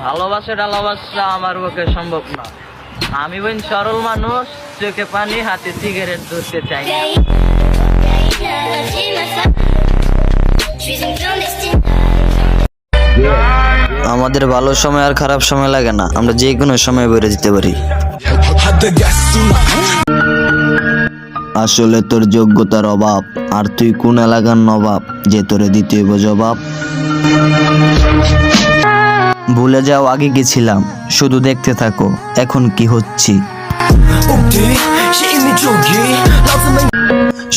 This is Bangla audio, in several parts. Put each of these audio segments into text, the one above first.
ভালোবাসা টালোবাসা আমার পক্ষে সম্ভব না। আমি বোন সরল মানুষ, চোখে পানি হাতে সিগারেট ধরতে চাই না। আমাদের ভালো সময় আর খারাপ সময় লাগে না, আমরা যে কোনো সময় বেড়ে দিতে পারি। আসলে তোর যোগ্যতার অভাব, আর তুই কোন এলাকার নবাব যে তোরে দিতে হইব জবাব। ভুলে যাও আগে গেছিলাম, শুধু দেখতে থাকো এখন কি হচ্ছি।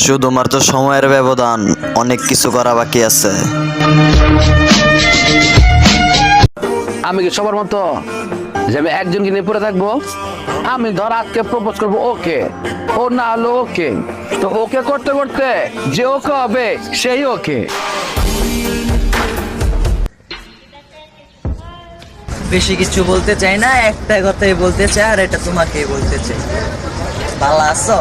শুধুমাত্র সময়ের ব্যবধান, অনেক কিছু করা বাকি আছে। আমি কি সবার মতো যে আমি একজনকে নিয়ে পড়ে থাকবো? আমি ধর আজকে প্রপোজ করবো ওকে, ও না হলো ওকে, তো ওকে করতে করতে যে ওকে হবে সেই ওকে। বেশি কিছু বলতে চাই না, একটা কথাই বলতে চাই, আর এটা তোমাকেই বলতে চাই। ভালো আছো?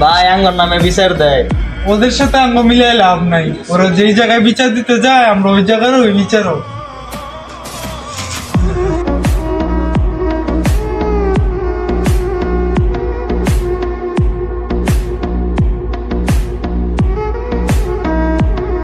ভাই আঙ্গর নামে বিচার দেয়। ওদের সাথে আঙ্গ মিলাই লাভ নাই, ওরা যেই জায়গায় বিচার দিতে যায় আমরা ওই জায়গার ওই বিচারও